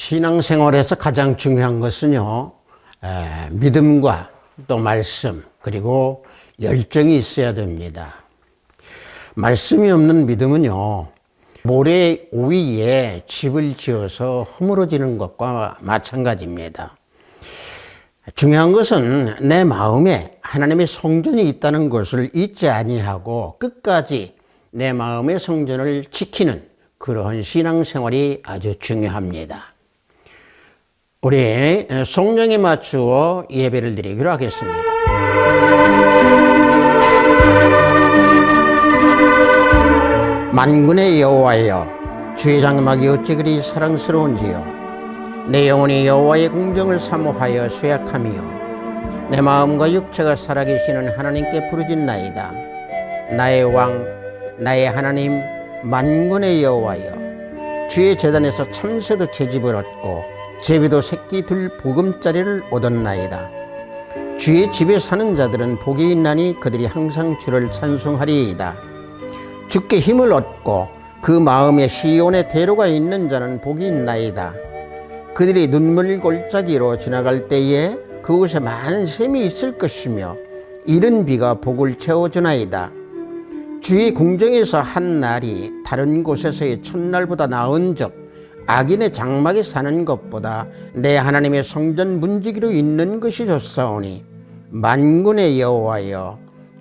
신앙생활에서 가장 중요한 것은요, 믿음과 또 말씀, 그리고 열정이 있어야 됩니다. 말씀이 없는 믿음은요, 모래 위에 집을 지어서 허물어지는 것과 마찬가지입니다. 중요한 것은 내 마음에 하나님의 성전이 있다는 것을 잊지 아니하고 끝까지 내 마음의 성전을 지키는 그러한 신앙생활이 아주 중요합니다. 우리 성령에 맞추어 예배를 드리기로 하겠습니다. 만군의 여호와여, 주의 장막이 어찌 그리 사랑스러운지요. 내 영혼이 여호와의 공정을 사모하여 쇠약하며 내 마음과 육체가 살아계시는 하나님께 부르짖나이다. 나의 왕, 나의 하나님, 만군의 여호와여, 주의 제단에서 참새도 채집을 얻고 제비도 새끼 둘 보금자리를 얻었나이다. 주의 집에 사는 자들은 복이 있나니 그들이 항상 주를 찬송하리이다. 주께 힘을 얻고 그 마음에 시온의 대로가 있는 자는 복이 있나이다. 그들이 눈물 골짜기로 지나갈 때에 그곳에 많은 샘이 있을 것이며 이른 비가 복을 채워주나이다. 주의 궁정에서 한 날이 다른 곳에서의 첫날보다 나은즉 악인의 장막에 사는 것보다 내 하나님의 성전 문지기로 있는 것이 좋사오니 만군의 여호와여,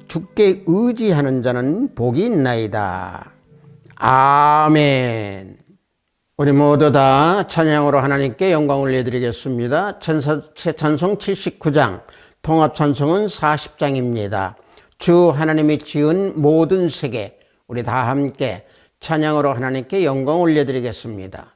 주께 의지하는 자는 복이 있나이다. 아멘. 우리 모두 다 찬양으로 하나님께 영광을 올려드리겠습니다. 찬송 79장, 통합 찬송은 40장입니다. 주 하나님이 지은 모든 세계, 우리 다 함께 찬양으로 하나님께 영광을 올려드리겠습니다.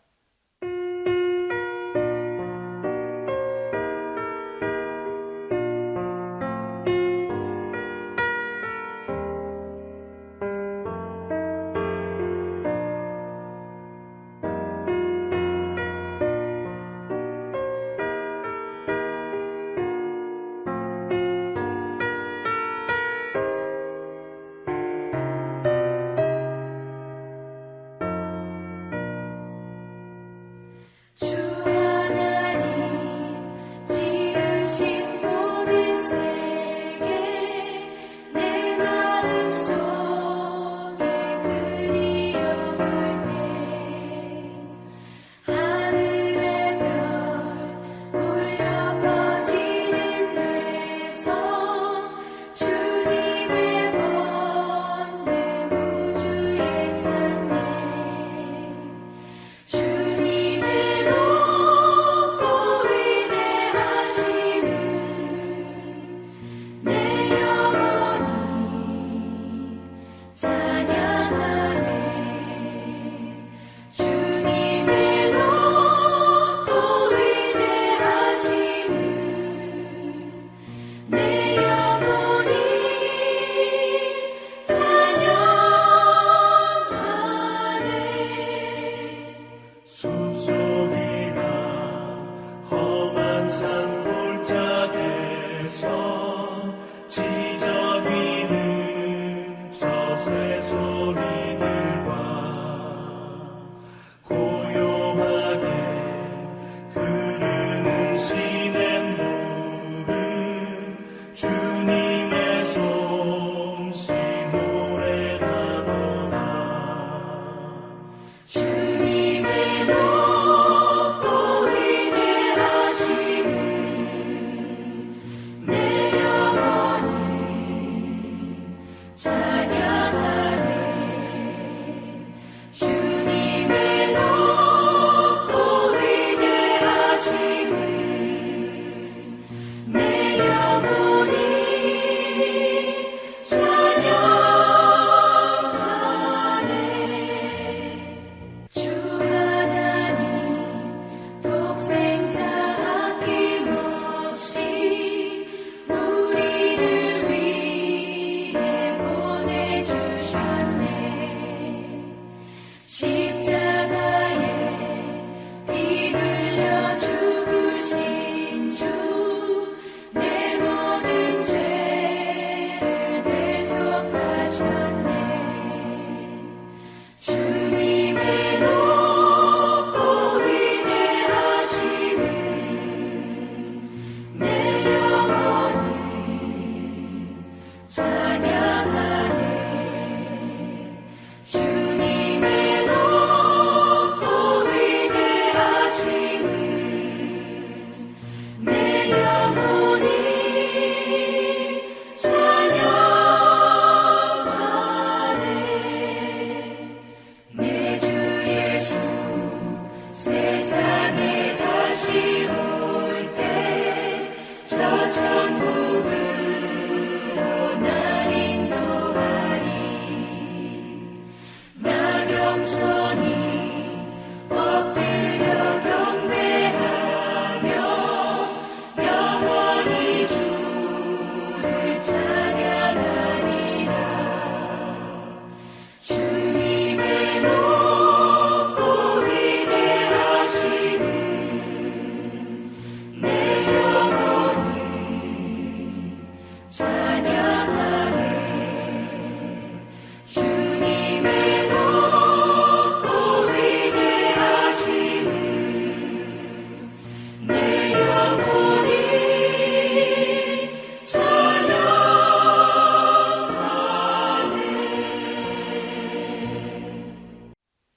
주님의 높고 위대하심을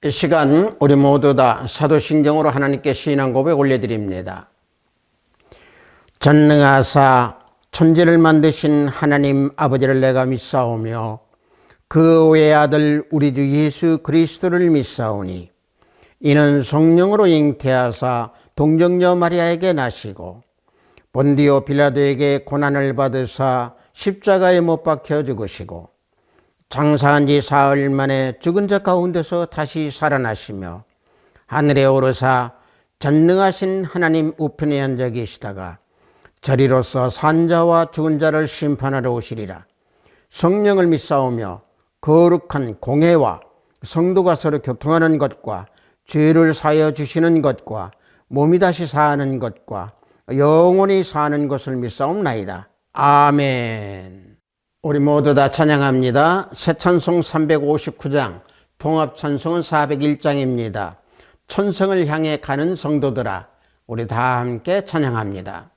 이 시간 우리 모두 다 사도신경으로 하나님께 신앙 고백 올려드립니다. 전능하사 천지를 만드신 하나님 아버지를 내가 믿사오며 그 외아들 우리 주 예수 그리스도를 믿사오니 이는 성령으로 잉태하사 동정녀 마리아에게 나시고 본디오 빌라도에게 고난을 받으사 십자가에 못 박혀 죽으시고 장사한 지 사흘 만에 죽은 자 가운데서 다시 살아나시며 하늘에 오르사 전능하신 하나님 우편에 앉아 계시다가 저리로서 산 자와 죽은 자를 심판하러 오시리라. 성령을 믿사오며 거룩한 공회와 성도가 서로 교통하는 것과 죄를 사하여 주시는 것과 몸이 다시 사는 것과 영원히 사는 것을 믿사옵나이다. 아멘. 우리 모두 다 찬양합니다. 새 찬송 359장, 통합 찬송은 401장입니다. 천성을 향해 가는 성도들아, 우리 다 함께 찬양합니다.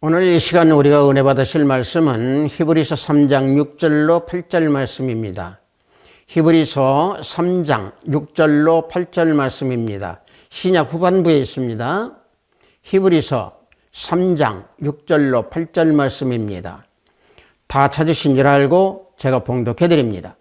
오늘 이 시간 우리가 은혜 받으실 말씀은 히브리서 3장 6절로 8절 말씀입니다. 히브리서 3장 6절로 8절 말씀입니다. 신약 후반부에 있습니다. 히브리서 3장 6절로 8절 말씀입니다. 다 찾으신 줄 알고 제가 봉독해 드립니다.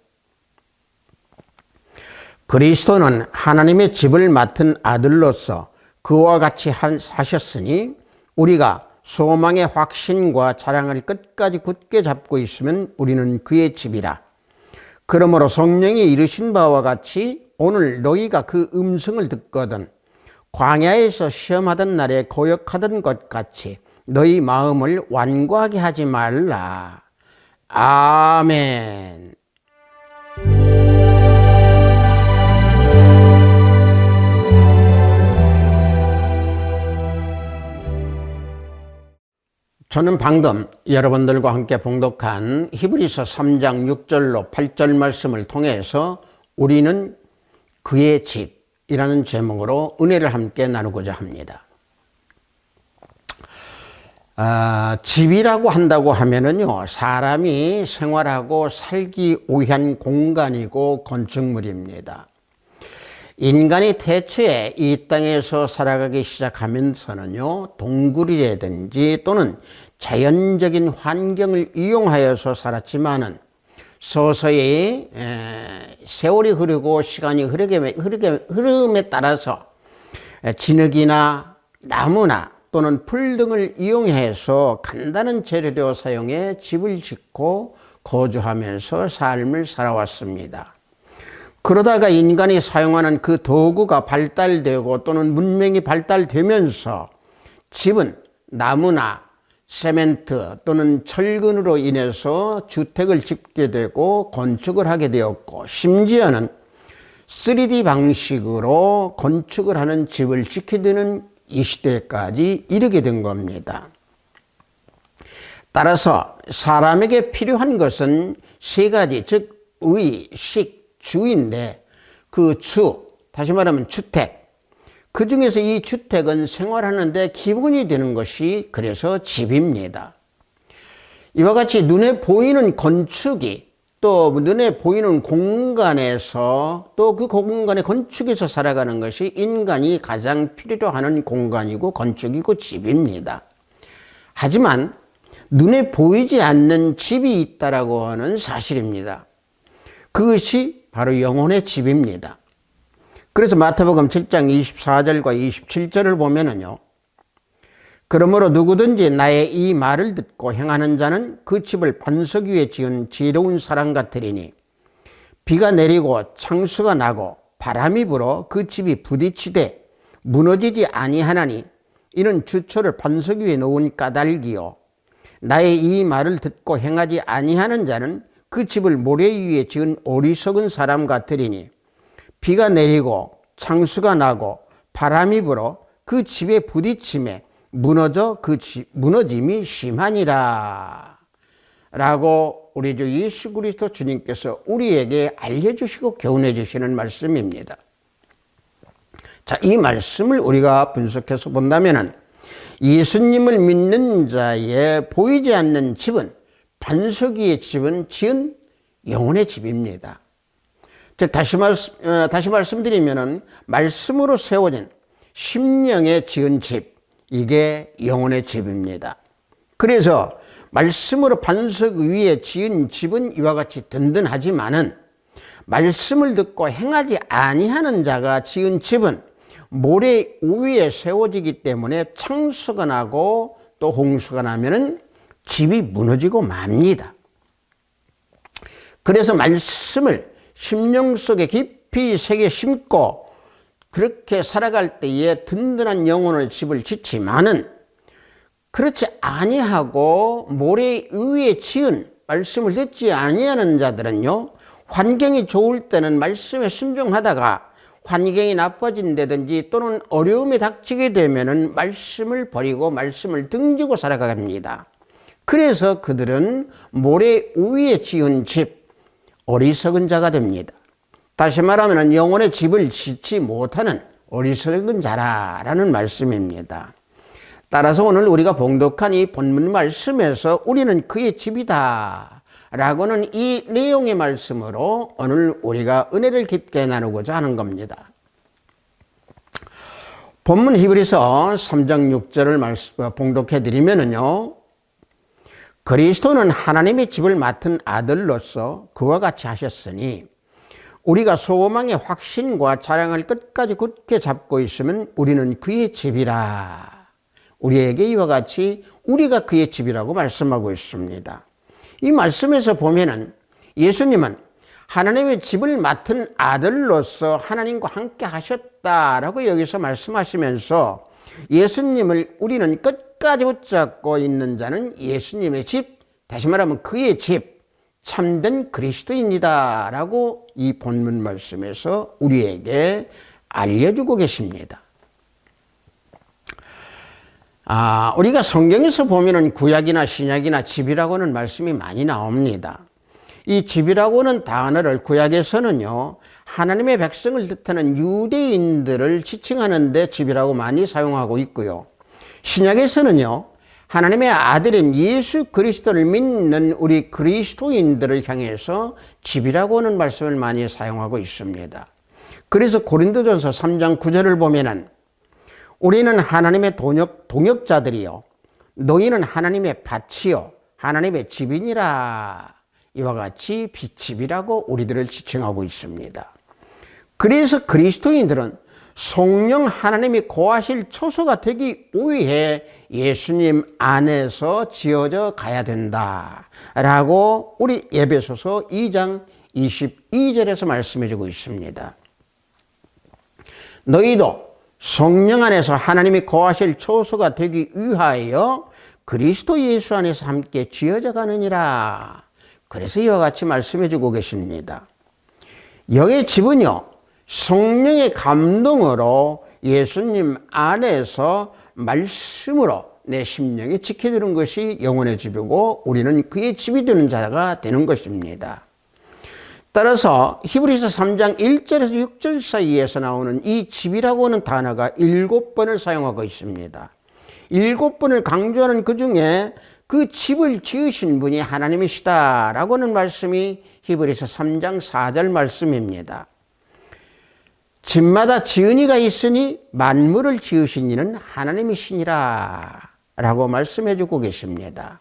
그리스도는 하나님의 집을 맡은 아들로서 그와 같이 하셨으니 우리가 소망의 확신과 자랑을 끝까지 굳게 잡고 있으면 우리는 그의 집이라. 그러므로 성령이 이르신 바와 같이 오늘 너희가 그 음성을 듣거든 광야에서 시험하던 날에 고역하던 것 같이 너희 마음을 완고하게 하지 말라. 아멘. 저는 방금 여러분들과 함께 봉독한 히브리서 3장 6절로 8절 말씀을 통해서 우리는 그의 집이라는 제목으로 은혜를 함께 나누고자 합니다. 집이라고 한다고 하면은요, 사람이 생활하고 살기 위한 공간이고 건축물입니다. 인간이 태초에 이 땅에서 살아가기 시작하면서는요, 동굴이라든지 또는 자연적인 환경을 이용하여서 살았지만은 서서히 세월이 흐르고 시간이 흐름에 따라서 진흙이나 나무나 또는 풀 등을 이용해서 간단한 재료로 사용해 집을 짓고 거주하면서 삶을 살아왔습니다. 그러다가 인간이 사용하는 그 도구가 발달되고 또는 문명이 발달되면서 집은 나무나 세멘트 또는 철근으로 인해서 주택을 짓게 되고 건축을 하게 되었고, 심지어는 3D 방식으로 건축을 하는 집을 짓게 되는 이 시대까지 이르게 된 겁니다. 따라서 사람에게 필요한 것은 세 가지, 즉 의, 식, 주인데, 그 주, 다시 말하면 주택, 그 중에서 이 주택은 생활하는데 기본이 되는 것이 그래서 집입니다. 이와 같이 눈에 보이는 건축이 또 눈에 보이는 공간에서 또 그 공간의 건축에서 살아가는 것이 인간이 가장 필요로 하는 공간이고 건축이고 집입니다. 하지만 눈에 보이지 않는 집이 있다라고 하는 사실입니다. 그것이 바로 영혼의 집입니다. 그래서 마태복음 7장 24절과 27절을 보면은요, 그러므로 누구든지 나의 이 말을 듣고 행하는 자는 그 집을 반석 위에 지은 지혜로운 사람 같으리니 비가 내리고 창수가 나고 바람이 불어 그 집이 부딪히되 무너지지 아니하나니 이는 주초를 반석 위에 놓은 까닭이요 나의 이 말을 듣고 행하지 아니하는 자는 그 집을 모래 위에 지은 어리석은 사람 같으리니 비가 내리고 창수가 나고 바람이 불어 그 집에 부딪힘에 무너져 무너짐이 심하니라 라고 우리 주 예수 그리스도 주님께서 우리에게 알려주시고 교훈해 주시는 말씀입니다. 자, 이 말씀을 우리가 분석해서 본다면은 예수님을 믿는 자의 보이지 않는 집은 반석 위의 집은 지은 영혼의 집입니다. 즉 다시 말씀드리면은 말씀으로 세워진 심령에 지은 집, 이게 영혼의 집입니다. 그래서 말씀으로 반석 위에 지은 집은 이와 같이 든든하지만은 말씀을 듣고 행하지 아니하는 자가 지은 집은 모래 위에 세워지기 때문에 창수가 나고 또 홍수가 나면은 집이 무너지고 맙니다. 그래서 말씀을 심령 속에 깊이 새겨 심고 그렇게 살아갈 때에 든든한 영혼의 집을 짓지만은 그렇지 아니하고 모래 위에 지은 말씀을 듣지 아니하는 자들은요, 환경이 좋을 때는 말씀에 순종하다가 환경이 나빠진다든지 또는 어려움이 닥치게 되면은 말씀을 버리고 말씀을 등지고 살아갑니다. 그래서 그들은 모래 위에 지은 집, 어리석은 자가 됩니다. 다시 말하면 영혼의 집을 짓지 못하는 어리석은 자라는 말씀입니다. 따라서 오늘 우리가 봉독한 이 본문 말씀에서 우리는 그의 집이다 라고는 이 내용의 말씀으로 오늘 우리가 은혜를 깊게 나누고자 하는 겁니다. 본문 히브리서 3장 6절을 봉독해 드리면은요, 그리스도는 하나님의 집을 맡은 아들로서 그와 같이 하셨으니 우리가 소망의 확신과 자랑을 끝까지 굳게 잡고 있으면 우리는 그의 집이라. 우리에게 이와 같이 우리가 그의 집이라고 말씀하고 있습니다. 이 말씀에서 보면은 예수님은 하나님의 집을 맡은 아들로서 하나님과 함께 하셨다라고 여기서 말씀하시면서 예수님을 우리는 끝까지 붙잡고 있는 자는 예수님의 집, 다시 말하면 그의 집, 참된 그리스도인이다 라고 이 본문 말씀에서 우리에게 알려주고 계십니다. 우리가 성경에서 보면은 구약이나 신약이나 집이라고는 말씀이 많이 나옵니다. 이 집이라고는 단어를 구약에서는요, 하나님의 백성을 뜻하는 유대인들을 지칭하는 데 집이라고 많이 사용하고 있고요. 신약에서는요, 하나님의 아들인 예수 그리스도를 믿는 우리 그리스도인들을 향해서 집이라고 하는 말씀을 많이 사용하고 있습니다. 그래서 고린도전서 3장 9절을 보면은 우리는 하나님의 동역자들이요 너희는 하나님의 밭이요 하나님의 집이니라. 이와 같이 집이라고 우리들을 지칭하고 있습니다. 그래서 그리스도인들은 성령 하나님이 거하실 처소가 되기 위해 예수님 안에서 지어져 가야 된다 라고 우리 에베소서 2장 22절에서 말씀해 주고 있습니다. 너희도 성령 안에서 하나님이 거하실 처소가 되기 위하여 그리스도 예수 안에서 함께 지어져 가느니라. 그래서 이와 같이 말씀해 주고 계십니다. 영의 집은요, 성령의 감동으로 예수님 안에서 말씀으로 내 심령에 지켜드는 것이 영혼의 집이고 우리는 그의 집이 되는 자가 되는 것입니다. 따라서 히브리서 3장 1절에서 6절 사이에서 나오는 이 집이라고 하는 단어가 7번을 사용하고 있습니다. 7번을 강조하는 그 중에 그 집을 지으신 분이 하나님이시다라고 하는 말씀이 히브리서 3장 4절 말씀입니다. 집마다 지은 이가 있으니 만물을 지으신 이는 하나님이시니라 라고 말씀해 주고 계십니다.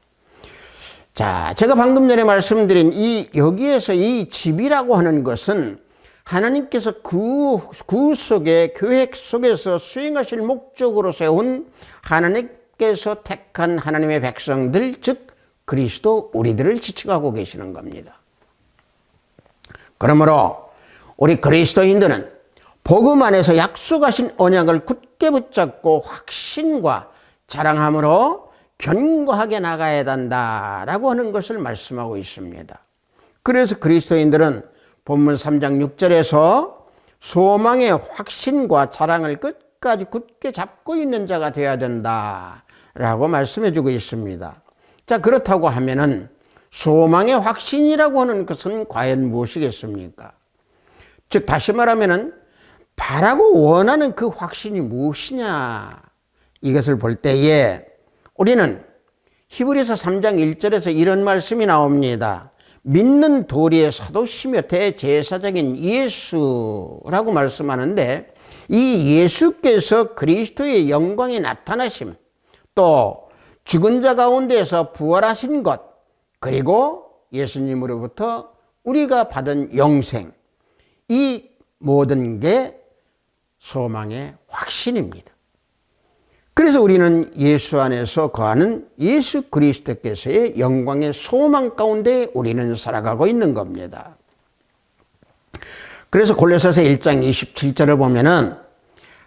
자, 제가 방금 전에 말씀드린 여기에서 이 집이라고 하는 것은 하나님께서 구속의 계획 속에서 수행하실 목적으로 세운 하나님께서 택한 하나님의 백성들, 즉 그리스도 우리들을 지칭하고 계시는 겁니다. 그러므로 우리 그리스도인들은 복음 안에서 약속하신 언약을 굳게 붙잡고 확신과 자랑함으로 견고하게 나가야 한다라고 하는 것을 말씀하고 있습니다. 그래서 그리스도인들은 본문 3장 6절에서 소망의 확신과 자랑을 끝까지 굳게 잡고 있는 자가 되어야 된다라고 말씀해 주고 있습니다. 자, 그렇다고 하면은 소망의 확신이라고 하는 것은 과연 무엇이겠습니까? 즉 다시 말하면은 바라고 원하는 그 확신이 무엇이냐, 이것을 볼 때에 우리는 히브리서 3장 1절에서 이런 말씀이 나옵니다. 믿는 도리의 사도시며 대제사장인 예수라고 말씀하는데, 이 예수께서 그리스도의 영광에 나타나심, 또 죽은 자 가운데에서 부활하신 것, 그리고 예수님으로부터 우리가 받은 영생, 이 모든 게 소망의 확신입니다. 그래서 우리는 예수 안에서 거하는 예수 그리스도께서의 영광의 소망 가운데 우리는 살아가고 있는 겁니다. 그래서 골로새서 1장 27절을 보면은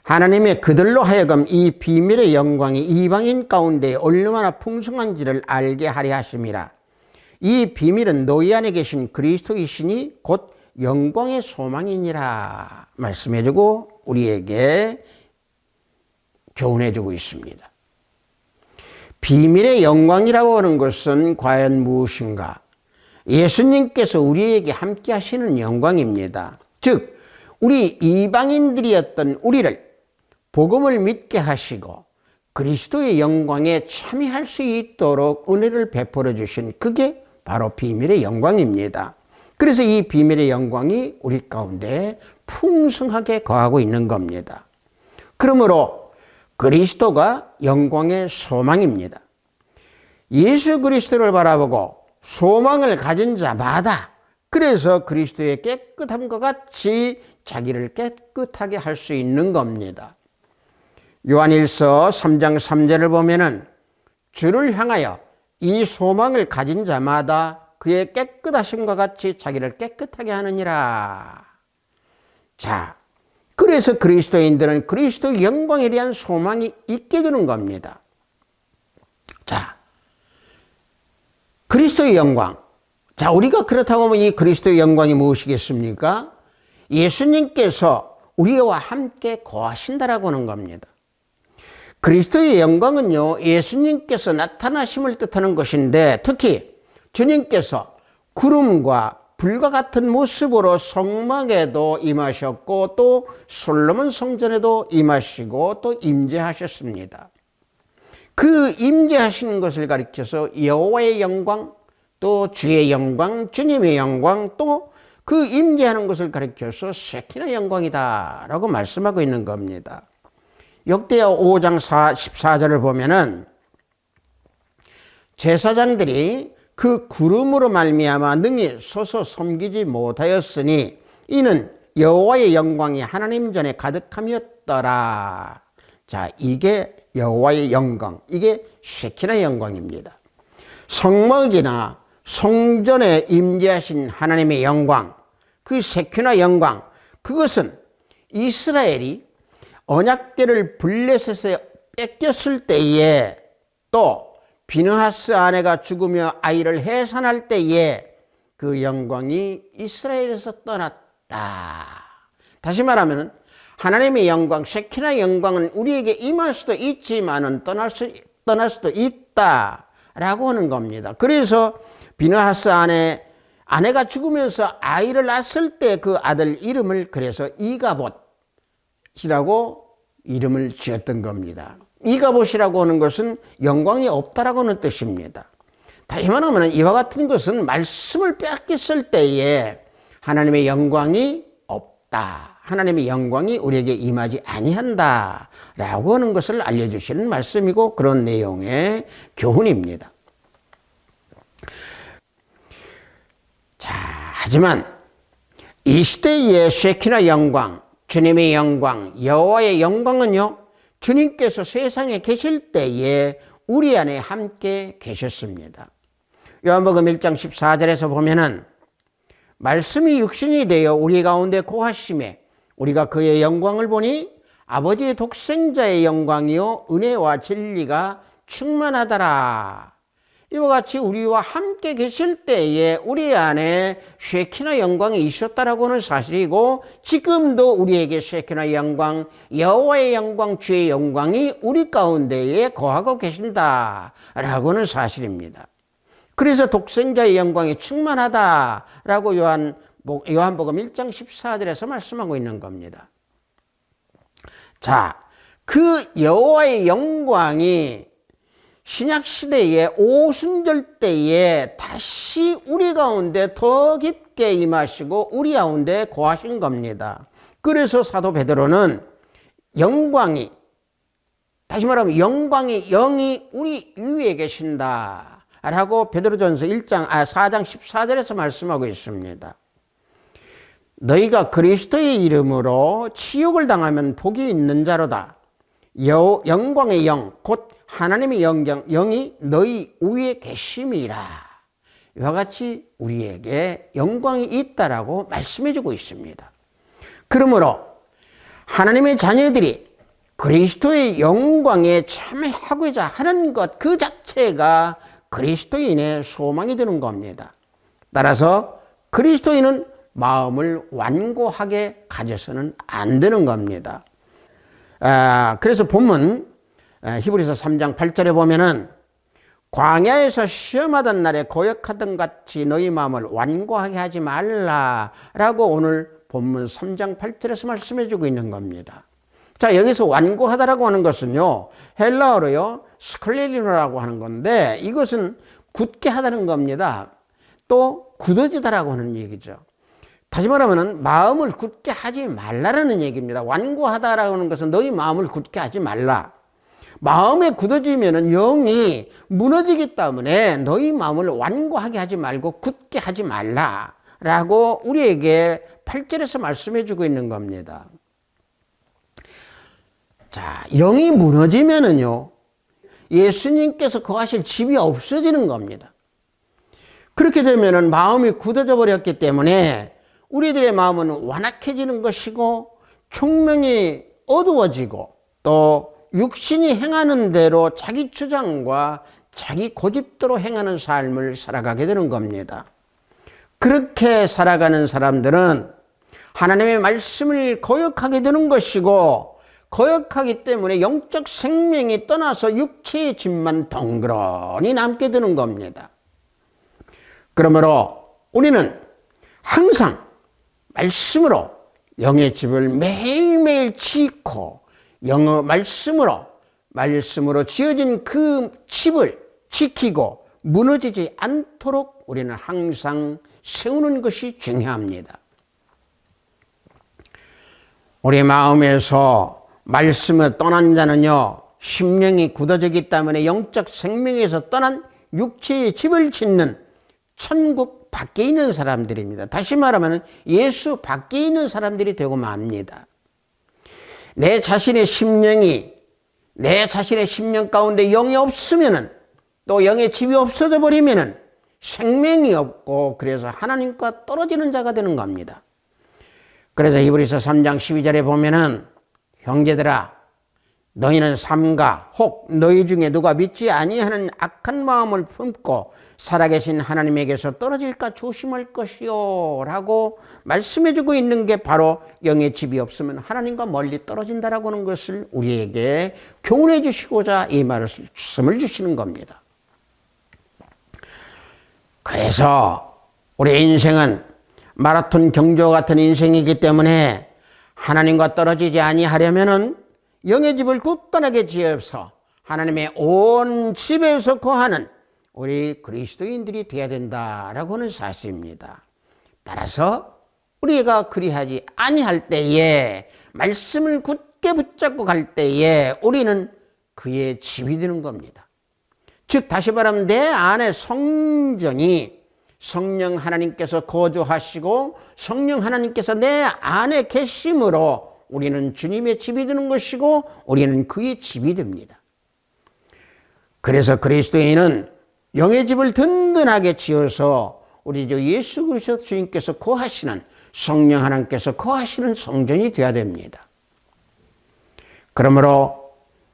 하나님의 그들로 하여금 이 비밀의 영광이 이방인 가운데 얼마나 풍성한지를 알게 하려 하심이라. 이 비밀은 너희 안에 계신 그리스도이시니 곧 영광의 소망이니라 말씀해주고 우리에게 교훈해주고 있습니다. 비밀의 영광이라고 하는 것은 과연 무엇인가? 예수님께서 우리에게 함께 하시는 영광입니다. 즉 우리 이방인들이었던 우리를 복음을 믿게 하시고 그리스도의 영광에 참여할 수 있도록 은혜를 베풀어 주신, 그게 바로 비밀의 영광입니다. 그래서 이 비밀의 영광이 우리 가운데 풍성하게 거하고 있는 겁니다. 그러므로 그리스도가 영광의 소망입니다. 예수 그리스도를 바라보고 소망을 가진 자마다 그래서 그리스도의 깨끗함과 같이 자기를 깨끗하게 할 수 있는 겁니다. 요한일서 3장 3절을 보면은 주를 향하여 이 소망을 가진 자마다 그의 깨끗하심과 같이 자기를 깨끗하게 하느니라. 자, 그래서 그리스도인들은 그리스도의 영광에 대한 소망이 있게 되는 겁니다. 자, 그리스도의 영광. 자, 우리가 그렇다고 하면 이 그리스도의 영광이 무엇이겠습니까? 예수님께서 우리와 함께 거하신다라고 하는 겁니다. 그리스도의 영광은요, 예수님께서 나타나심을 뜻하는 것인데, 특히 주님께서 구름과 불과 같은 모습으로 성막에도 임하셨고 또 솔로몬 성전에도 임하시고 또 임재하셨습니다. 그 임재하시는 것을 가리켜서 여호와의 영광, 또 주의 영광, 주님의 영광, 또 그 임재하는 것을 가리켜서 쉐키나 영광이다 라고 말씀하고 있는 겁니다. 역대하 5장 14절을 보면은 제사장들이 그 구름으로 말미암아 능히 서서 섬기지 못하였으니 이는 여호와의 영광이 하나님 전에 가득함이었다 있었더라. 자, 이게 여호와의 영광, 이게 쉐키나 영광입니다. 성막이나 성전에 임재하신 하나님의 영광, 그 쉐키나 영광, 그것은 이스라엘이 언약궤를 블레셋에 뺏겼을 때에, 또 비느하스 아내가 죽으며 아이를 해산할 때에 그 영광이 이스라엘에서 떠났다. 다시 말하면 하나님의 영광, 쉐키나 영광은 우리에게 임할 수도 있지만은 떠날 수도 있다라고 하는 겁니다. 그래서 비느하스 아내가 죽으면서 아이를 낳았을 때 그 아들 이름을 그래서 이가봇이라고 이름을 지었던 겁니다. 이가봇이라고 하는 것은 영광이 없다라고 하는 뜻입니다. 다시 말하면 이와 같은 것은 말씀을 뺏겼을 때에 하나님의 영광이 없다, 하나님의 영광이 우리에게 임하지 아니한다 라고 하는 것을 알려주시는 말씀이고, 그런 내용의 교훈입니다. 자, 하지만 이 시대의 쉐키나 영광, 주님의 영광, 여호와의 영광은요, 주님께서 세상에 계실 때에 우리 안에 함께 계셨습니다. 요한복음 1장 14절에서 보면은 말씀이 육신이 되어 우리 가운데 거하심에 우리가 그의 영광을 보니 아버지의 독생자의 영광이요 은혜와 진리가 충만하더라. 이와 같이 우리와 함께 계실 때에 우리 안에 쉐키나 영광이 있었다라고 하는 사실이고, 지금도 우리에게 쉐키나 영광, 여호와의 영광, 주의 영광이 우리 가운데에 거하고 계신다라고 하는 사실입니다. 그래서 독생자의 영광이 충만하다라고 요한복음 1장 14절에서 말씀하고 있는 겁니다. 자, 그 여호와의 영광이 신약시대의 오순절 때에 다시 우리 가운데 더 깊게 임하시고 우리 가운데 거하신 겁니다. 그래서 사도 베드로는 영광이, 다시 말하면 영광이, 영이 우리 위에 계신다 라고 베드로전서 4장 14절에서 말씀하고 있습니다. 너희가 그리스도의 이름으로 치욕을 당하면 복이 있는 자로다. 영광의 영, 곧 하나님의 영이 너희 위에 계심이라. 이와 같이 우리에게 영광이 있다라고 말씀해주고 있습니다. 그러므로 하나님의 자녀들이 그리스도의 영광에 참여하고자 하는 것 그 자체가 그리스도인의 소망이 되는 겁니다. 따라서 그리스도인은 마음을 완고하게 가져서는 안 되는 겁니다. 그래서 본문 히브리서 3장 8절에 보면은 광야에서 시험하던 날에 고역하던 같이 너희 마음을 완고하게 하지 말라라고 오늘 본문 3장 8절에서 말씀해 주고 있는 겁니다. 자, 여기서 완고하다라고 하는 것은요, 헬라어로요 스클레리노라고 하는 건데, 이것은 굳게 하다는 겁니다. 또 굳어지다라고 하는 얘기죠. 다시 말하면 마음을 굳게 하지 말라라는 얘기입니다. 완고하다라고 하는 것은 너희 마음을 굳게 하지 말라. 마음에 굳어지면은 영이 무너지기 때문에 너희 마음을 완고하게 하지 말고 굳게 하지 말라라고 우리에게 8절에서 말씀해 주고 있는 겁니다. 자, 영이 무너지면은요, 예수님께서 거하실 집이 없어지는 겁니다. 그렇게 되면은 마음이 굳어져 버렸기 때문에 우리들의 마음은 완악해지는 것이고, 총명이 어두워지고, 또 육신이 행하는 대로 자기 주장과 자기 고집대로 행하는 삶을 살아가게 되는 겁니다. 그렇게 살아가는 사람들은 하나님의 말씀을 거역하게 되는 것이고, 거역하기 때문에 영적 생명이 떠나서 육체의 집만 덩그러니 남게 되는 겁니다. 그러므로 우리는 항상 말씀으로 영의 집을 매일매일 짓고, 영어 말씀으로 지어진 그 집을 지키고 무너지지 않도록 우리는 항상 세우는 것이 중요합니다. 우리 마음에서 말씀을 떠난 자는요, 심령이 굳어지기 때문에 영적 생명에서 떠난 육체의 집을 짓는 천국 밖에 있는 사람들입니다. 다시 말하면 예수 밖에 있는 사람들이 되고 맙니다. 내 자신의 심령이, 내 자신의 심령 가운데 영이 없으면은, 또 영의 집이 없어져 버리면은 생명이 없고, 그래서 하나님과 떨어지는 자가 되는 겁니다. 그래서 히브리서 3장 12절에 보면은, 형제들아 너희는 삼가 혹 너희 중에 누가 믿지 아니하는 악한 마음을 품고 살아계신 하나님에게서 떨어질까 조심할 것이요 라고 말씀해 주고 있는 게 바로 영의 집이 없으면 하나님과 멀리 떨어진다라고 하는 것을 우리에게 교훈해 주시고자 이 말씀을 주시는 겁니다. 그래서 우리 인생은 마라톤 경주와 같은 인생이기 때문에 하나님과 떨어지지 아니하려면은 영의 집을 굳건하게 지어서 하나님의 온 집에서 거하는 우리 그리스도인들이 되어야 된다라고 하는 사실입니다. 따라서 우리가 그리하지 아니할 때에, 말씀을 굳게 붙잡고 갈 때에 우리는 그의 집이 되는 겁니다. 즉 다시 말하면 내 안에 성전이 성령 하나님께서 거주하시고 성령 하나님께서 내 안에 계심으로 우리는 주님의 집이 되는 것이고 우리는 그의 집이 됩니다. 그래서 그리스도인은 영의 집을 든든하게 지어서 우리 주 예수 그리스도 주님께서 거하시는, 성령 하나님께서 거하시는 성전이 되어야 됩니다. 그러므로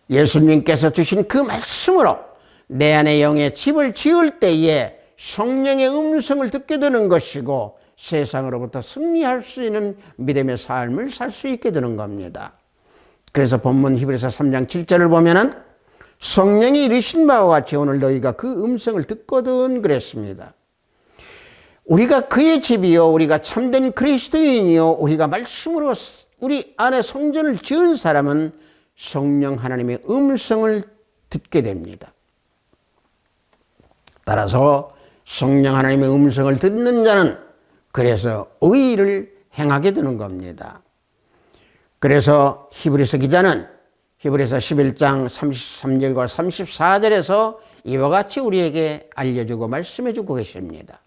예수님께서 주신 그 말씀으로 내 안에 영의 집을 지을 때에 성령의 음성을 듣게 되는 것이고 세상으로부터 승리할 수 있는 믿음의 삶을 살 수 있게 되는 겁니다. 그래서 본문 히브리서 3장 7절을 보면은 성령이 이르신 바와 같이 오늘 너희가 그 음성을 듣거든 그랬습니다. 우리가 그의 집이요, 우리가 참된 그리스도인이요, 우리가 말씀으로 우리 안에 성전을 지은 사람은 성령 하나님의 음성을 듣게 됩니다. 따라서 성령 하나님의 음성을 듣는 자는 그래서 의를 행하게 되는 겁니다. 그래서 히브리서 기자는 히브리서 11장 33절과 34절에서 이와 같이 우리에게 알려주고 말씀해주고 계십니다.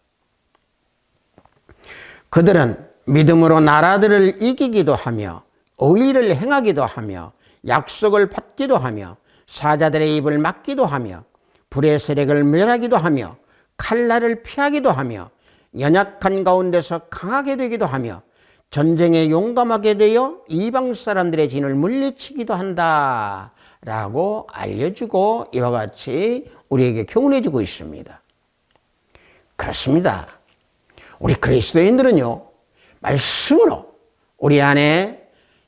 그들은 믿음으로 나라들을 이기기도 하며 의를 행하기도 하며 약속을 받기도 하며 사자들의 입을 막기도 하며 불의 세력을 멸하기도 하며 칼날을 피하기도 하며 연약한 가운데서 강하게 되기도 하며 전쟁에 용감하게 되어 이방 사람들의 진을 물리치기도 한다 라고 알려주고 이와 같이 우리에게 교훈해 주고 있습니다. 그렇습니다. 우리 그리스도인들은요, 말씀으로 우리 안에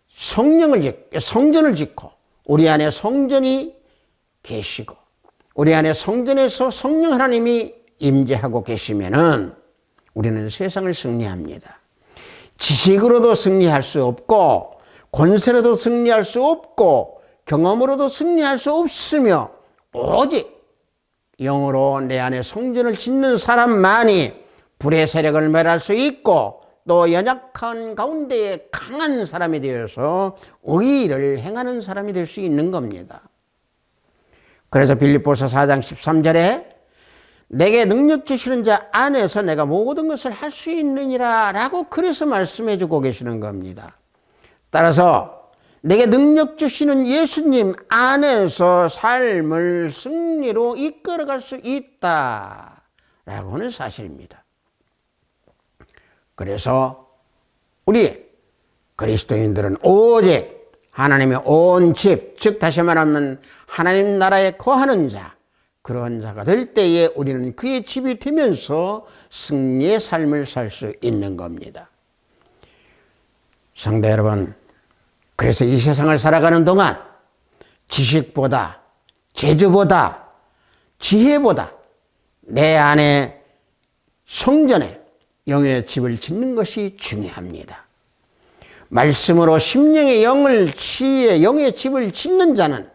성전을 짓고 우리 안에 성전이 계시고 우리 안에 성전에서 성령 하나님이 임재하고 계시면은 우리는 세상을 승리합니다. 지식으로도 승리할 수 없고 권세로도 승리할 수 없고 경험으로도 승리할 수 없으며 오직 영으로 내 안에 성전을 짓는 사람만이 불의 세력을 멸할 수 있고 또 연약한 가운데에 강한 사람이 되어서 의를 행하는 사람이 될 수 있는 겁니다. 그래서 빌립보서 4장 13절에 내게 능력 주시는 자 안에서 내가 모든 것을 할 수 있느니라 라고 그래서 말씀해 주고 계시는 겁니다. 따라서 내게 능력 주시는 예수님 안에서 삶을 승리로 이끌어갈 수 있다 라고 하는 사실입니다. 그래서 우리 그리스도인들은 오직 하나님의 온 집, 즉 다시 말하면 하나님 나라에 거하는 자, 그런 자가 될 때에 우리는 그의 집이 되면서 승리의 삶을 살 수 있는 겁니다. 성도 여러분, 그래서 이 세상을 살아가는 동안 지식보다, 재주보다, 지혜보다 내 안에 성전에 영의 집을 짓는 것이 중요합니다. 말씀으로 심령의 영의 집을 짓는 자는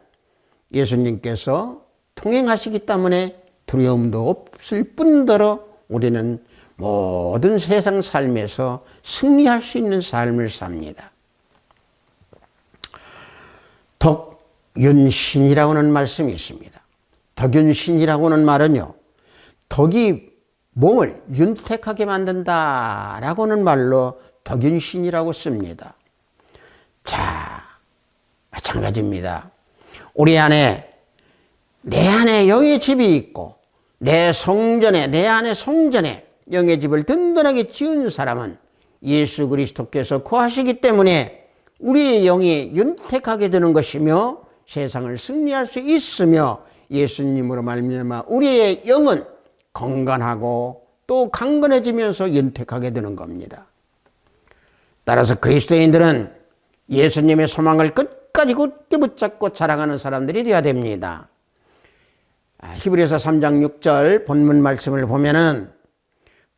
예수님께서 통행하시기 때문에 두려움도 없을 뿐더러 우리는 모든 세상 삶에서 승리할 수 있는 삶을 삽니다. 덕윤신이라고 하는 말씀이 있습니다. 덕윤신이라고 하는 말은요, 덕이 몸을 윤택하게 만든다라고 하는 말로 덕윤신이라고 씁니다. 자, 마찬가지입니다. 우리 안에 내 안에 영의 집이 있고 내 성전에 내 안에 성전에 영의 집을 든든하게 지은 사람은 예수 그리스도께서 거하시기 때문에 우리의 영이 윤택하게 되는 것이며 세상을 승리할 수 있으며 예수님으로 말미암아 우리의 영은 건강하고 또 강건해지면서 윤택하게 되는 겁니다. 따라서 그리스도인들은 예수님의 소망을 끝까지 굳게 붙잡고 자랑하는 사람들이 되어야 됩니다. 히브리서 3장 6절 본문 말씀을 보면은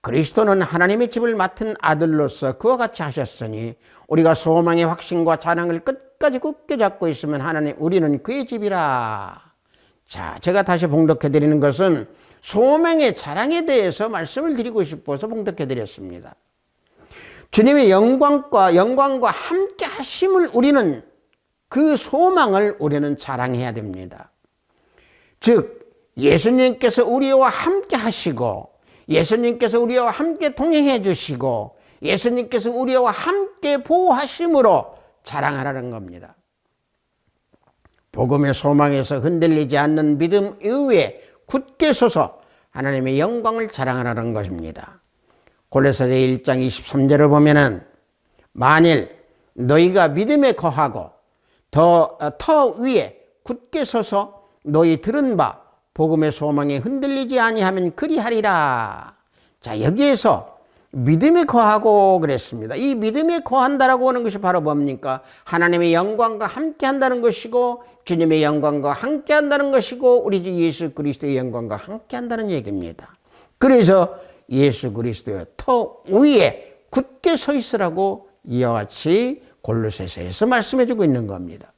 그리스도는 하나님의 집을 맡은 아들로서 그와 같이 하셨으니 우리가 소망의 확신과 자랑을 끝까지 굳게 잡고 있으면 하나님 우리는 그의 집이라. 자, 제가 다시 봉독해 드리는 것은 소망의 자랑에 대해서 말씀을 드리고 싶어서 봉독해 드렸습니다. 주님의 영광과 함께 하심을 우리는 그 소망을 우리는 자랑해야 됩니다. 즉 예수님께서 우리와 함께 하시고 예수님께서 우리와 함께 동행해 주시고 예수님께서 우리와 함께 보호하심으로 자랑하라는 겁니다. 복음의 소망에서 흔들리지 않는 믿음 이후에 굳게 서서 하나님의 영광을 자랑하라는 것입니다. 골로새서 1장 23절을 보면은 만일 너희가 믿음에 거하고 터 위에 굳게 서서 너희 들은 바 복음의 소망에 흔들리지 아니하면 그리하리라. 자, 여기에서 믿음에 거하고 그랬습니다. 이 믿음에 거한다라고 하는 것이 바로 뭡니까? 하나님의 영광과 함께 한다는 것이고 주님의 영광과 함께 한다는 것이고 우리 주 예수 그리스도의 영광과 함께 한다는 얘기입니다. 그래서 예수 그리스도의 터 위에 굳게 서 있으라고 이와 같이 골로새서에서 말씀해 주고 있는 겁니다.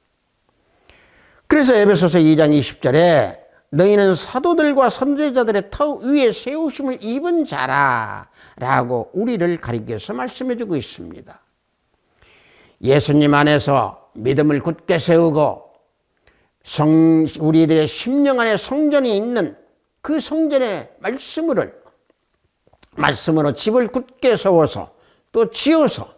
그래서 에베소서 2장 20절에 너희는 사도들과 선지자들의 터 위에 세우심을 입은 자라 라고 우리를 가리켜서 말씀해 주고 있습니다. 예수님 안에서 믿음을 굳게 세우고 우리들의 심령 안에 성전이 있는 그 성전의 말씀으로 집을 굳게 세워서 또 지어서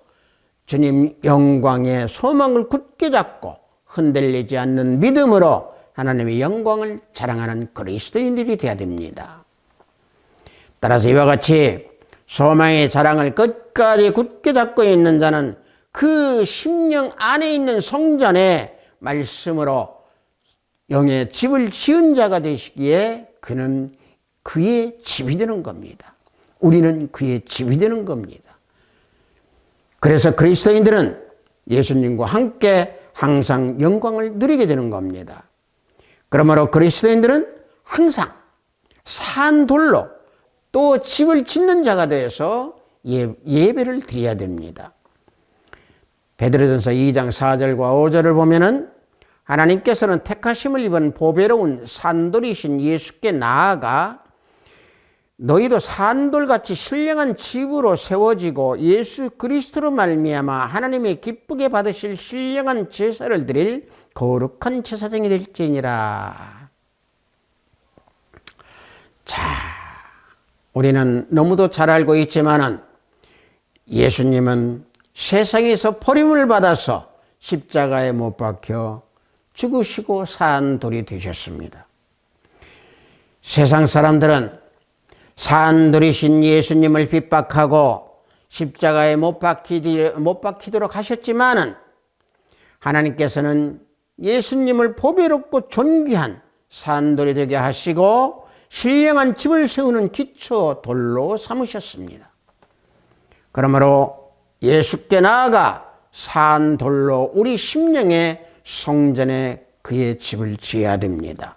주님 영광의 소망을 굳게 잡고 흔들리지 않는 믿음으로 하나님의 영광을 자랑하는 그리스도인들이 되어야 됩니다. 따라서 이와 같이 소망의 자랑을 끝까지 굳게 잡고 있는 자는 그 심령 안에 있는 성전의 말씀으로 영의 집을 지은 자가 되시기에 그는 그의 집이 되는 겁니다. 우리는 그의 집이 되는 겁니다. 그래서 그리스도인들은 예수님과 함께 항상 영광을 누리게 되는 겁니다. 그러므로 그리스도인들은 항상 산 돌로 또 집을 짓는 자가 되어서 예배를 드려야 됩니다. 베드로전서 2장 4절과 5절을 보면은 하나님께서는 택하심을 입은 보배로운 산돌이신 예수께 나아가 너희도 산돌같이 신령한 집으로 세워지고 예수 그리스도로 말미암아 하나님의 기쁘게 받으실 신령한 제사를 드릴 거룩한 제사장이 될지니라. 자, 우리는 너무도 잘 알고 있지만은 예수님은 세상에서 버림을 받아서 십자가에 못 박혀 죽으시고 산돌이 되셨습니다. 세상 사람들은 산돌이신 예수님을 핍박하고 십자가에 못 박히도록 하셨지만은 하나님께서는 예수님을 보배롭고 존귀한 산돌이 되게 하시고 신령한 집을 세우는 기초 돌로 삼으셨습니다. 그러므로 예수께 나아가 산돌로 우리 심령의 성전에 그의 집을 지어야 됩니다.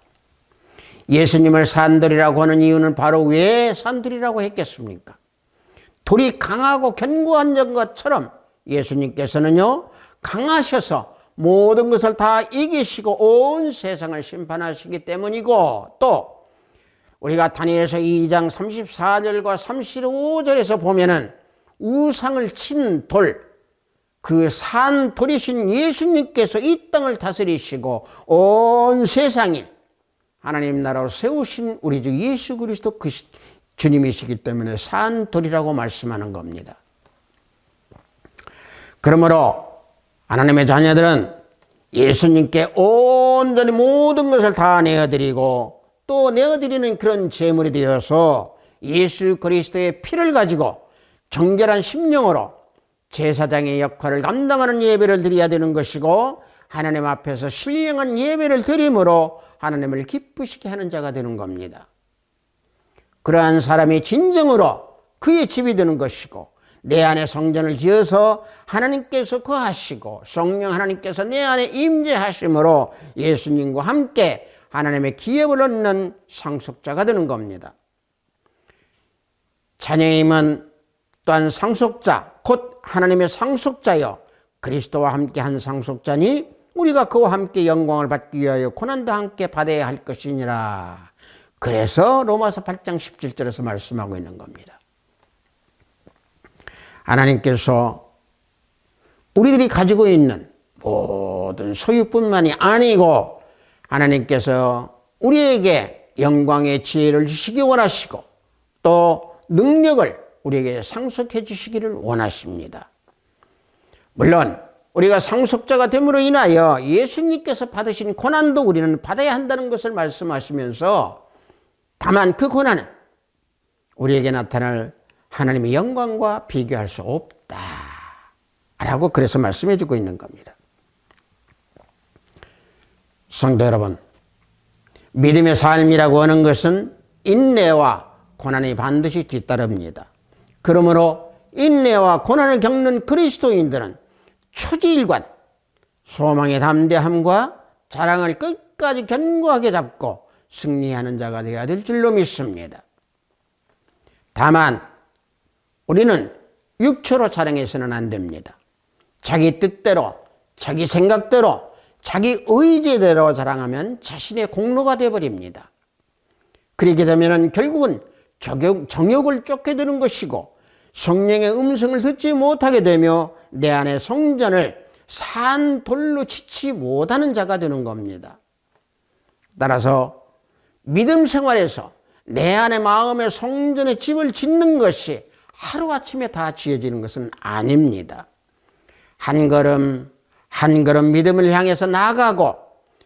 예수님을 산돌이라고 하는 이유는 바로 왜 산돌이라고 했겠습니까? 돌이 강하고 견고한 것처럼 예수님께서는요 강하셔서 모든 것을 다 이기시고 온 세상을 심판하시기 때문이고, 또 우리가 다니엘서 2장 34절과 35절에서 보면은 우상을 친 돌, 그 산돌이신 예수님께서 이 땅을 다스리시고 온 세상에 하나님 나라로 세우신 우리 주 예수 그리스도 그 주님이시기 때문에 산돌이라고 말씀하는 겁니다. 그러므로 하나님의 자녀들은 예수님께 온전히 모든 것을 다 내어드리고 또 내어드리는 그런 제물이 되어서 예수 그리스도의 피를 가지고 정결한 심령으로 제사장의 역할을 감당하는 예배를 드려야 되는 것이고, 하나님 앞에서 신령한 예배를 드림으로 하나님을 기쁘시게 하는 자가 되는 겁니다. 그러한 사람이 진정으로 그의 집이 되는 것이고, 내 안에 성전을 지어서 하나님께서 거하시고 성령 하나님께서 내 안에 임재하심으로 예수님과 함께 하나님의 기업을 얻는 상속자가 되는 겁니다. 자녀임은 또한 상속자, 곧 하나님의 상속자여 그리스도와 함께 한 상속자니 우리가 그와 함께 영광을 받기 위하여 고난도 함께 받아야 할 것이니라. 그래서 로마서 8장 17절에서 말씀하고 있는 겁니다. 하나님께서 우리들이 가지고 있는 모든 소유뿐만이 아니고 하나님께서 우리에게 영광의 지혜를 주시기 원하시고 또 능력을 우리에게 상속해 주시기를 원하십니다. 물론 우리가 상속자가 됨으로 인하여 예수님께서 받으신 고난도 우리는 받아야 한다는 것을 말씀하시면서, 다만 그 고난은 우리에게 나타날 하나님의 영광과 비교할 수 없다 라고 그래서 말씀해 주고 있는 겁니다. 성도 여러분, 믿음의 삶이라고 하는 것은 인내와 고난이 반드시 뒤따릅니다. 그러므로 인내와 고난을 겪는 그리스도인들은 초지일관, 소망의 담대함과 자랑을 끝까지 견고하게 잡고 승리하는 자가 되어야 될 줄로 믿습니다. 다만 우리는 육체로 자랑해서는 안 됩니다. 자기 뜻대로, 자기 생각대로, 자기 의지대로 자랑하면 자신의 공로가 되어버립니다. 그렇게 되면 결국은 정욕을 쫓게 되는 것이고 성령의 음성을 듣지 못하게 되며 내 안의 성전을 산 돌로 치지 못하는 자가 되는 겁니다. 따라서 믿음 생활에서 내 안의 마음의 성전의 집을 짓는 것이 하루아침에 다 지어지는 것은 아닙니다. 한 걸음 한 걸음 믿음을 향해서 나아가고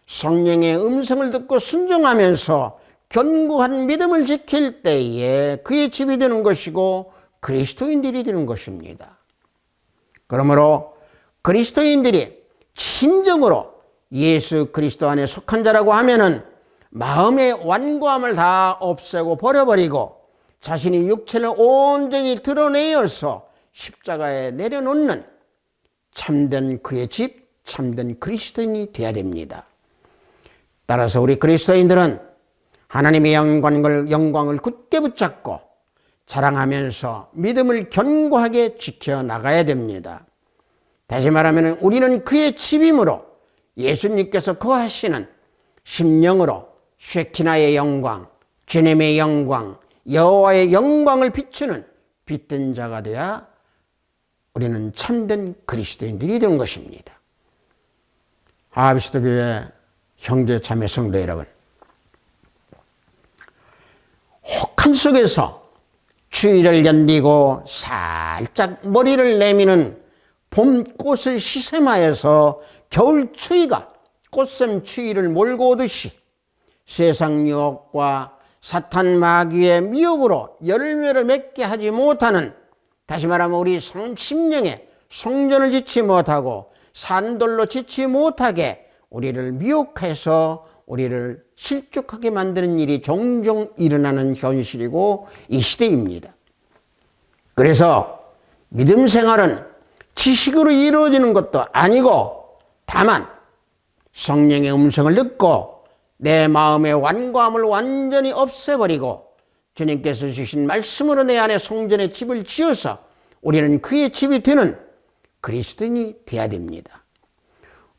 성령의 음성을 듣고 순종하면서 견고한 믿음을 지킬 때에 그의 집이 되는 것이고 그리스도인들이 되는 것입니다. 그러므로 그리스도인들이 진정으로 예수 그리스도 안에 속한 자라고 하면은 마음의 완고함을 다 없애고 버려버리고 자신이 육체를 온전히 드러내어서 십자가에 내려놓는 참된 그의 집, 참된 그리스도인이 되어야 됩니다. 따라서 우리 그리스도인들은 하나님의 영광을 굳게 붙잡고 자랑하면서 믿음을 견고하게 지켜나가야 됩니다. 다시 말하면 우리는 그의 집이므로 예수님께서 거하시는 심령으로 쉐키나의 영광, 주님의 영광, 여호와의 영광을 비추는 빛된 자가 되어 우리는 참된 그리스도인들이 된 것입니다. 하비스도교회 형제 자매 성도 여러분, 혹한 속에서 추위를 견디고 살짝 머리를 내미는 봄꽃을 시샘하여서 겨울 추위가 꽃샘 추위를 몰고 오듯이 세상 유혹과 사탄 마귀의 미혹으로 열매를 맺게 하지 못하는, 다시 말하면 우리 심령에 성전을 짓지 못하고 산돌로 짓지 못하게 우리를 미혹해서 우리를 실족하게 만드는 일이 종종 일어나는 현실이고 이 시대입니다. 그래서 믿음 생활은 지식으로 이루어지는 것도 아니고 다만 성령의 음성을 듣고 내 마음의 완고함을 완전히 없애버리고 주님께서 주신 말씀으로 내 안에 성전의 집을 지어서 우리는 그의 집이 되는 그리스도인이 되어야 됩니다.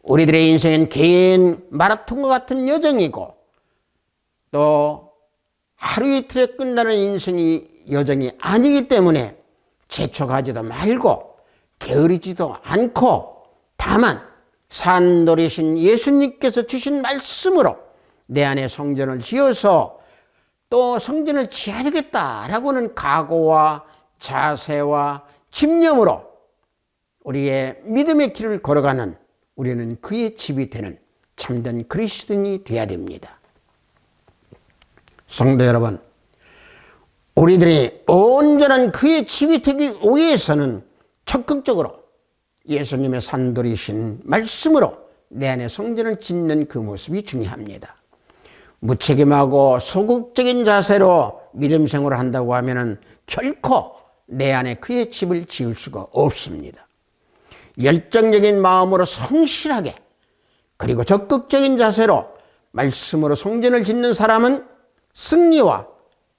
우리들의 인생은 긴 마라톤과 같은 여정이고 또 하루 이틀에 끝나는 인생이 여정이 아니기 때문에 재촉하지도 말고 게으르지도 않고 다만 산돌이신 예수님께서 주신 말씀으로 내 안에 성전을 지어서 또 성전을 지어야겠다라고는 각오와 자세와 집념으로 우리의 믿음의 길을 걸어가는 우리는 그의 집이 되는 참된 그리스도인이 되어야 됩니다. 성도 여러분, 우리들이 온전한 그의 집이 되기 위해서는 적극적으로 예수님의 산돌이신 말씀으로 내 안에 성전을 짓는 그 모습이 중요합니다. 무책임하고 소극적인 자세로 믿음 생활을 한다고 하면 결코 내 안에 그의 집을 지을 수가 없습니다. 열정적인 마음으로 성실하게 그리고 적극적인 자세로 말씀으로 성전을 짓는 사람은 승리와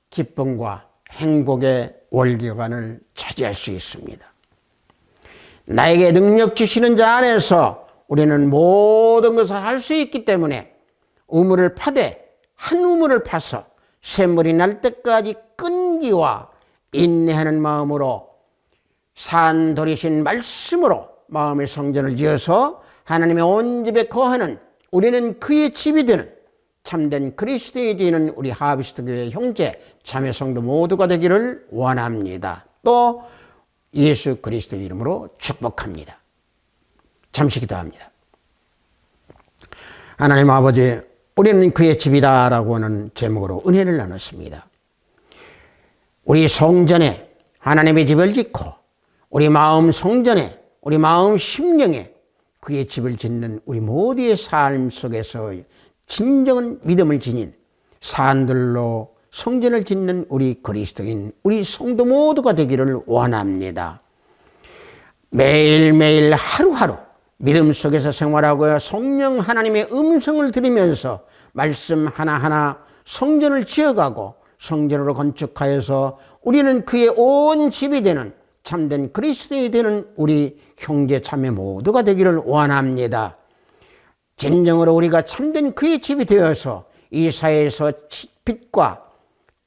기쁨과 행복의 월계관을 차지할 수 있습니다. 나에게 능력 주시는 자 안에서 우리는 모든 것을 할 수 있기 때문에 우물을 파되 한 우물을 파서 샘물이 날 때까지 끈기와 인내하는 마음으로 산돌이신 말씀으로 마음의 성전을 지어서 하나님의 온 집에 거하는 우리는 그의 집이 되는 참된 그리스도인이 되는 우리 하비스트 교회 형제 자매 성도 모두가 되기를 원합니다. 또 예수 그리스도의 이름으로 축복합니다. 잠시 기도합니다. 하나님 아버지, 우리는 그의 집이다라고 하는 제목으로 은혜를 나눴습니다. 우리 성전에 하나님의 집을 짓고 우리 마음 성전에 우리 마음 심령에 그의 집을 짓는 우리 모두의 삶 속에서 진정한 믿음을 지닌 산들로 성전을 짓는 우리 그리스도인 우리 성도 모두가 되기를 원합니다. 매일매일 하루하루 믿음 속에서 생활하고 성령 하나님의 음성을 들으면서 말씀 하나하나 성전을 지어가고 성전으로 건축하여서 우리는 그의 온 집이 되는 참된 그리스도인이 되는 우리 형제 자매 모두가 되기를 원합니다. 진정으로 우리가 참된 그의 집이 되어서 이 사회에서 빛과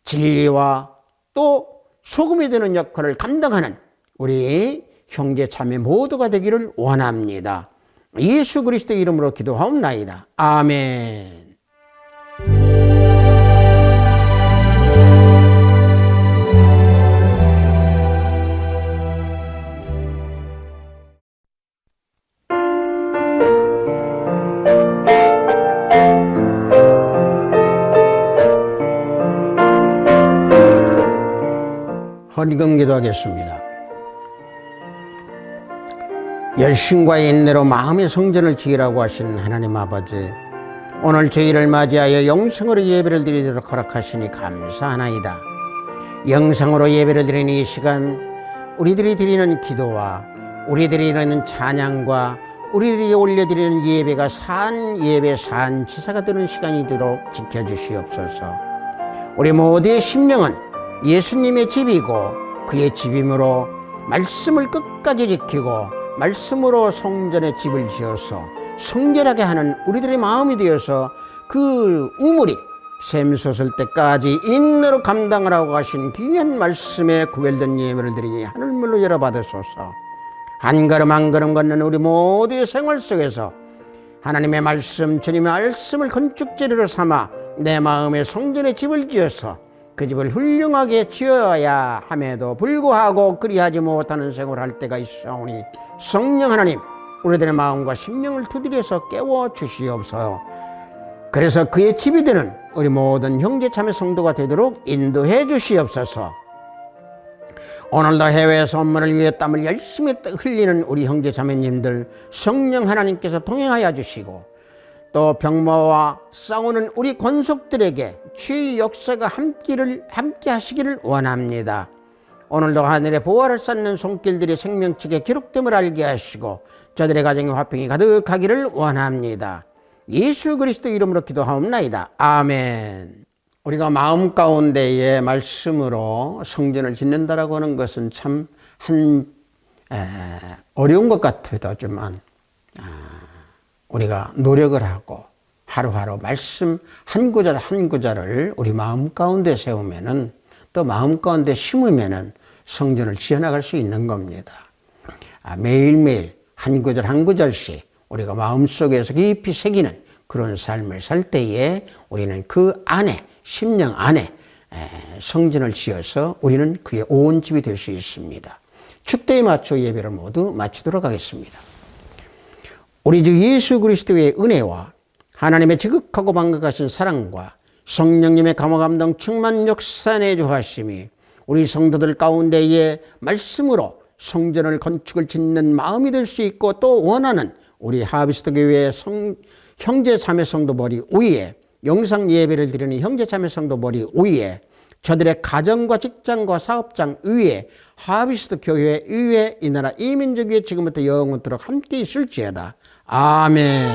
진리와 또 소금이 되는 역할을 감당하는 우리 형제 자매 모두가 되기를 원합니다. 예수 그리스도의 이름으로 기도하옵나이다. 아멘. 헌금 기도하겠습니다. 열심과 인내로 마음의 성전을 지으라고 하신 하나님 아버지, 오늘 저희를 맞이하여 영성으로 예배를 드리도록 허락하시니 감사하나이다. 영성으로 예배를 드리는 이 시간, 우리들이 드리는 기도와 우리들이 드리는 찬양과 우리들이 올려드리는 예배가 산 예배 산 제사가 되는 시간이 되도록 지켜주시옵소서. 우리 모두의 심령은 예수님의 집이고 그의 집이므로 말씀을 끝까지 지키고 말씀으로 성전의 집을 지어서 성결하게 하는 우리들의 마음이 되어서 그 우물이 샘솟을 때까지 인내로 감당하라고 하신 귀한 말씀에 구별된 예물을 드리니 하늘물로 열어받으소서. 한 걸음 한 걸음 걷는 우리 모두의 생활 속에서 하나님의 말씀, 주님의 말씀을 건축재료로 삼아 내 마음의 성전의 집을 지어서 그 집을 훌륭하게 지어야 함에도 불구하고 그리하지 못하는 생활을 할 때가 있사오니 성령 하나님, 우리들의 마음과 심령을 두드려서 깨워주시옵소서. 그래서 그의 집이 되는 우리 모든 형제 자매 성도가 되도록 인도해 주시옵소서. 오늘도 해외 선물을 위해 땀을 열심히 흘리는 우리 형제 자매님들 성령 하나님께서 동행하여 주시고 또 병마와 싸우는 우리 권속들에게 주의 역사가 함께 하시기를 원합니다. 오늘도 하늘에 보화를 쌓는 손길들이 생명책에 기록됨을 알게 하시고 저들의 가정에 화평이 가득하기를 원합니다. 예수 그리스도 이름으로 기도하옵나이다. 아멘. 우리가 마음 가운데에 말씀으로 성전을 짓는다라고 하는 것은 참 어려운 것 같아도지만 우리가 노력을 하고 하루하루 말씀 한 구절 한 구절을 우리 마음 가운데 세우면은 또 마음 가운데 심으면은 성전을 지어나갈 수 있는 겁니다. 매일매일 한 구절 한 구절씩 우리가 마음속에서 깊이 새기는 그런 삶을 살 때에 우리는 그 안에 심령 안에 성전을 지어서 우리는 그의 온 집이 될 수 있습니다. 축대에 맞춰 예배를 모두 마치도록 하겠습니다. 우리 주 예수 그리스도의 은혜와 하나님의 지극하고 방극하신 사랑과 성령님의 감화감동 충만 역사 내주하심이 우리 성도들 가운데에 말씀으로 성전을 건축을 짓는 마음이 될 수 있고 또 원하는 우리 하비스트 교회의 형제 자매 성도 머리 위에 영상 예배를 드리는 형제 자매 성도 머리 위에 저들의 가정과 직장과 사업장 위에 하비스트 교회 위에 이 나라 이 민족 위에 지금부터 영원토록 함께 있을지어다. 아멘.